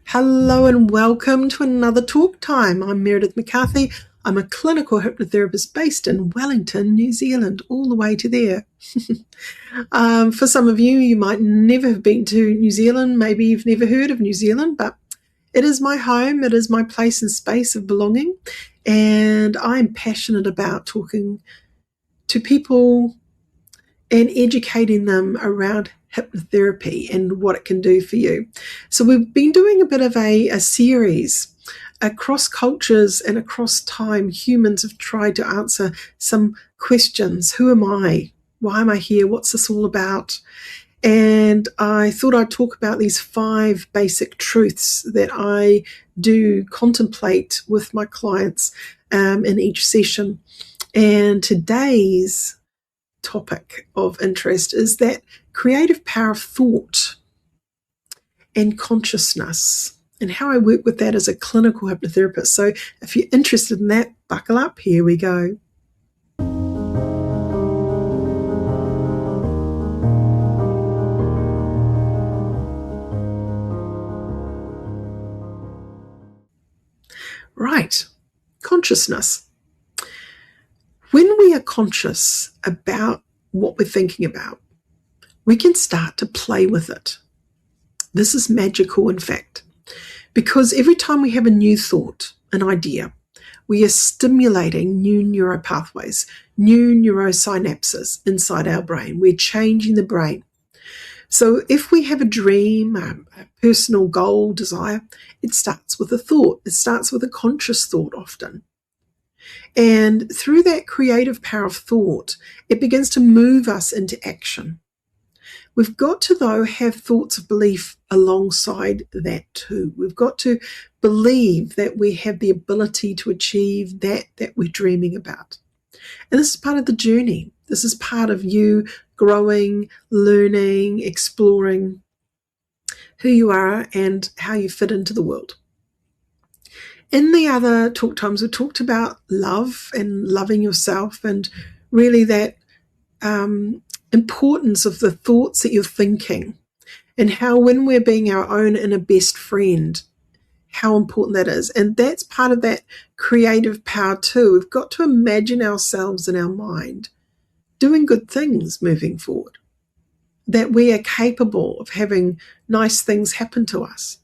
Hello and welcome to another talk time. I'm Meredith McCarthy. I'm a clinical hypnotherapist based in Wellington, New Zealand, all the way to there. For some of you, you might never have been to New Zealand. Maybe you've never heard of New Zealand, but it is my home. It is my place and space of belonging. And I'm passionate about talking to people and educating them around hypnotherapy and what it can do for you. So we've been doing a bit of a series across cultures and across time. Humans have tried to answer some questions. Who am I? Why am I here? What's this all about? And I thought I'd talk about these 5 basic truths that I do contemplate with my clients in each session. And today's topic of interest is that creative power of thought and consciousness, and how I work with that as a clinical hypnotherapist. So if you're interested in that, buckle up. Here we go. Right, consciousness. When we are conscious about what we're thinking about, we can start to play with it. This is magical, in fact, because every time we have a new thought, an idea, we are stimulating new neural pathways, new neurosynapses inside our brain. We're changing the brain. So if we have a dream, a personal goal, desire, it starts with a thought. It starts with a conscious thought often. And through that creative power of thought, it begins to move us into action. We've got to, though, have thoughts of belief alongside that too. We've got to believe that we have the ability to achieve that we're dreaming about. And this is part of the journey. This is part of you growing, learning, exploring who you are and how you fit into the world. In the other talk times, we talked about love and loving yourself, and really that importance of the thoughts that you're thinking, and how when we're being our own inner best friend, how important that is. And that's part of that creative power too. We've got to imagine ourselves in our mind doing good things moving forward, that we are capable of having nice things happen to us,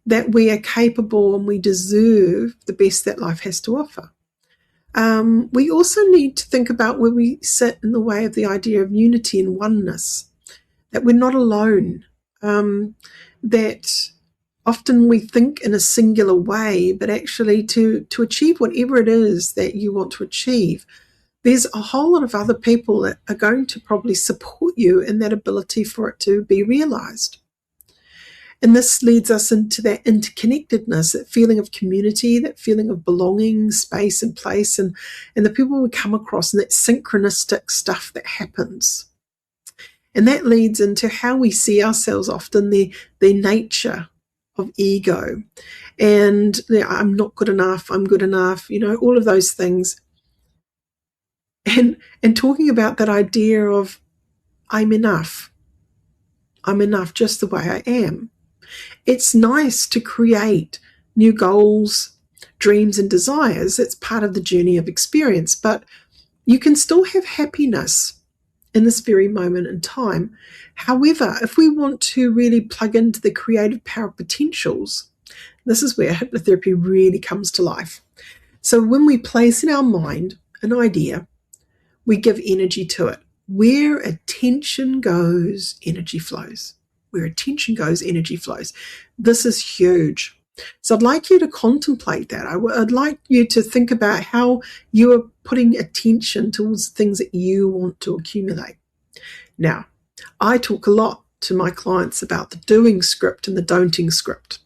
that we are capable and we deserve the best that life has to offer. We also need to think about where we sit in the way of the idea of unity and oneness, that we're not alone, that often we think in a singular way, but actually to achieve whatever it is that you want to achieve, there's a whole lot of other people that are going to probably support you in that ability for it to be realized. And this leads us into that interconnectedness, that feeling of community, that feeling of belonging, space and place, and the people we come across, and that synchronistic stuff that happens. And that leads into how we see ourselves often, the nature of ego. And I'm not good enough, I'm good enough, all of those things. And talking about that idea of I'm enough just the way I am. It's nice to create new goals, dreams, and desires. It's part of the journey of experience, but you can still have happiness in this very moment in time. However, if we want to really plug into the creative power potentials, this is where hypnotherapy really comes to life. So when we place in our mind an idea, we give energy to it. Where attention goes, energy flows. Where attention goes, energy flows. This is huge. So I'd like you to contemplate that. I'd like you to think about how you are putting attention towards things that you want to accumulate. Now, I talk a lot to my clients about the doing script and the don'ting script.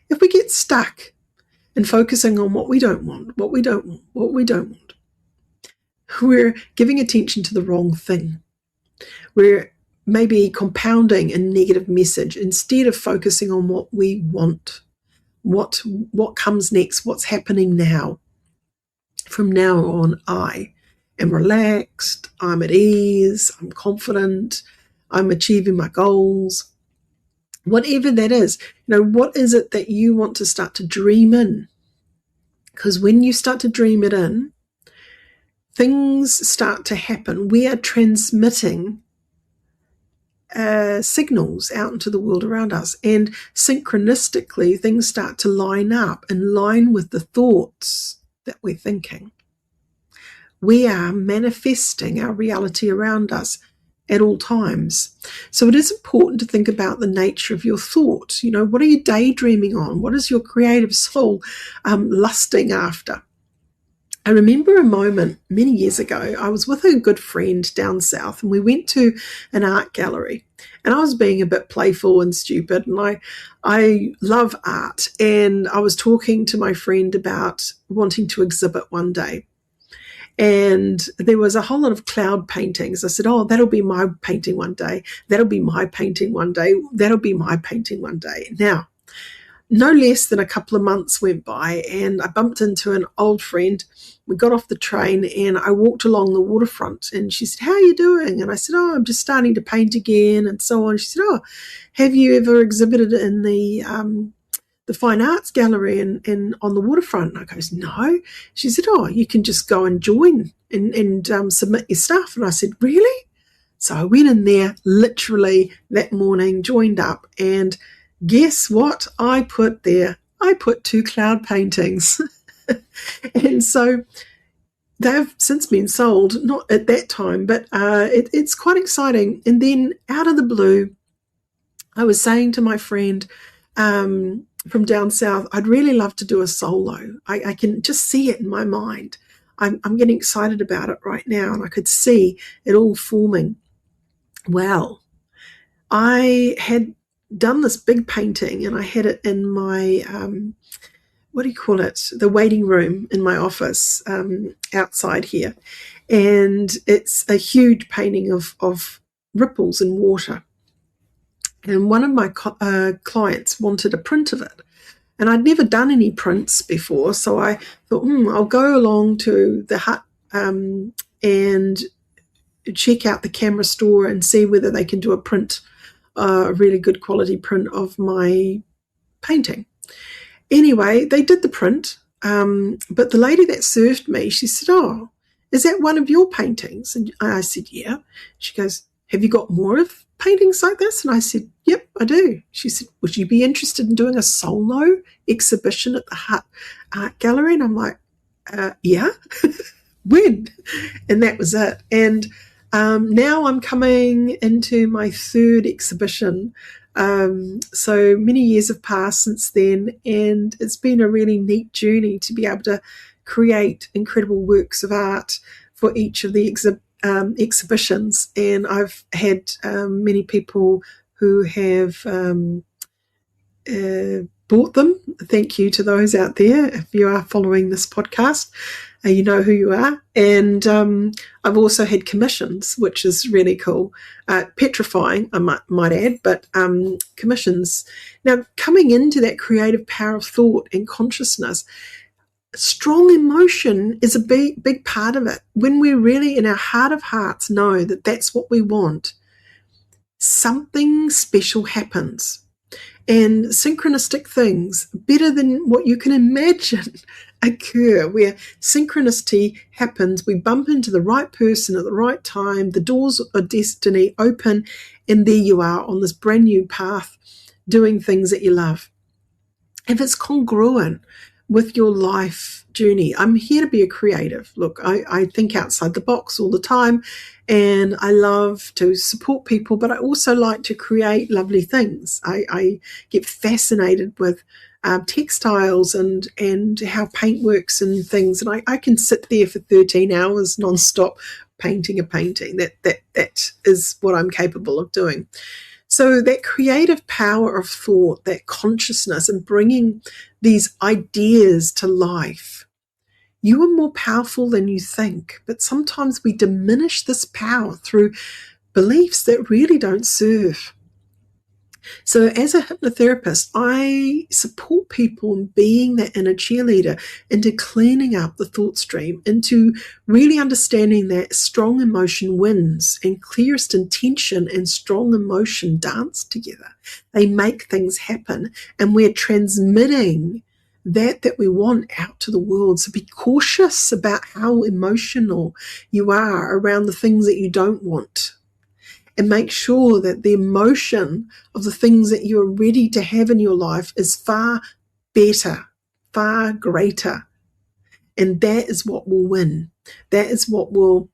If we get stuck in focusing on what we don't want, we're giving attention to the wrong thing. We're maybe compounding a negative message instead of focusing on what we want, what comes next, what's happening now. From now on, I am relaxed, I'm at ease, I'm confident, I'm achieving my goals. whatever that is. What is it that you want to start to dream in? Because when you start to dream it in, things start to happen. We are transmitting signals out into the world around us, and synchronistically things start to line up in line with the thoughts that we're thinking. We are manifesting our reality around us at all times. So it is important to think about the nature of your thoughts. What are you daydreaming on? What is your creative soul lusting after? I remember a moment many years ago. I was with a good friend down south, and we went to an art gallery, and I was being a bit playful and stupid, and I love art, and I was talking to my friend about wanting to exhibit one day. And there was a whole lot of cloud paintings. I said, oh, that'll be my painting one day. That'll be my painting one day. That'll be my painting one day. Now, no less than a couple of months went by, and I bumped into an old friend. We got off the train, and I walked along the waterfront, and she said, how are you doing? And I said, oh, I'm just starting to paint again, and so on. She said, oh, have you ever exhibited in the fine arts gallery in on the waterfront? And I goes, no. She said, oh, you can just go and join and submit your stuff. And I said, really? So I went in there literally that morning, joined up, and guess what I put there? I put 2 cloud paintings. And so they've since been sold, not at that time, but it's quite exciting. And then out of the blue, I was saying to my friend from down south, I'd really love to do a solo. I can just see it in my mind. I'm getting excited about it right now, and I could see it all forming. Well, I had done this big painting, and I had it in my the waiting room in my office outside here, and it's a huge painting of ripples in water. And one of my clients wanted a print of it, and I'd never done any prints before, so I thought, I'll go along to the hut and check out the camera store and see whether they can do a print, a really good quality print of my painting. Anyway, they did the print, but the lady that served me, she said, oh, is that one of your paintings? And I said, yeah. She goes, have you got more of paintings like this? And I said, yep, I do. She said, would you be interested in doing a solo exhibition at the Hut Art Gallery? And I'm like, yeah. When? And that was it. And now I'm coming into my 3rd exhibition. So many years have passed since then, and it's been a really neat journey to be able to create incredible works of art for each of the exhibitions. And I've had many people who have bought them. Thank you to those out there. If you are following this podcast, you know who you are. And I've also had commissions, which is really cool. Petrifying, I might add, but commissions. Now, coming into that creative power of thought and consciousness, strong emotion is a big part of it. When we really, in our heart of hearts, know that that's what we want, something special happens. And synchronistic things, better than what you can imagine, occur, where synchronicity happens. We bump into the right person at the right time, the doors of destiny open, and there you are on this brand new path doing things that you love. If it's congruent with your life journey, I'm here to be a creative. Look, I think outside the box all the time, and I love to support people, but I also like to create lovely things. I get fascinated with textiles and how paint works and things, and I can sit there for 13 hours nonstop painting a painting. That is what I'm capable of doing. So that creative power of thought, that consciousness, and bringing these ideas to life. You are more powerful than you think, but sometimes we diminish this power through beliefs that really don't serve. So as a hypnotherapist, I support people in being that inner cheerleader, into cleaning up the thought stream, into really understanding that strong emotion wins, and clearest intention and strong emotion dance together. They make things happen, and we're transmitting that we want out to the world. So be cautious about how emotional you are around the things that you don't want, and make sure that the emotion of the things that you're ready to have in your life is far better, far greater. And that is what will win. That is what will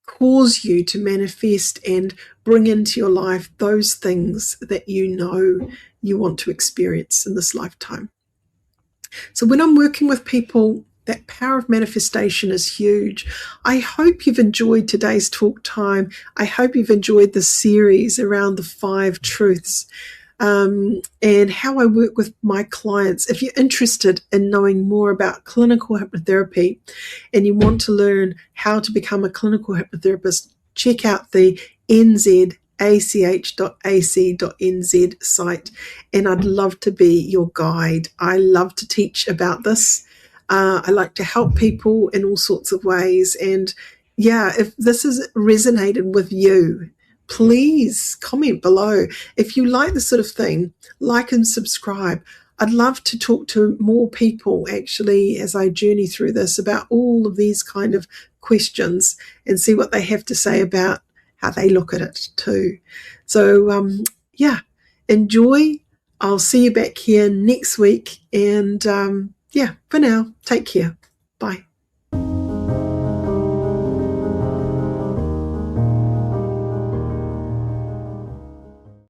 cause you to manifest and bring into your life those things that you know you want to experience in this lifetime. So when I'm working with people, that power of manifestation is huge. I hope you've enjoyed today's talk time. I hope you've enjoyed the series around the 5 truths, and how I work with my clients. If you're interested in knowing more about clinical hypnotherapy and you want to learn how to become a clinical hypnotherapist, check out the nzach.ac.nz site, and I'd love to be your guide. I love to teach about this. I like to help people in all sorts of ways. And yeah, if this has resonated with you, please comment below. If you like this sort of thing, like and subscribe. I'd love to talk to more people actually as I journey through this about all of these kind of questions, and see what they have to say about how they look at it too. So yeah, enjoy. I'll see you back here next week, and yeah, for now, take care. Bye.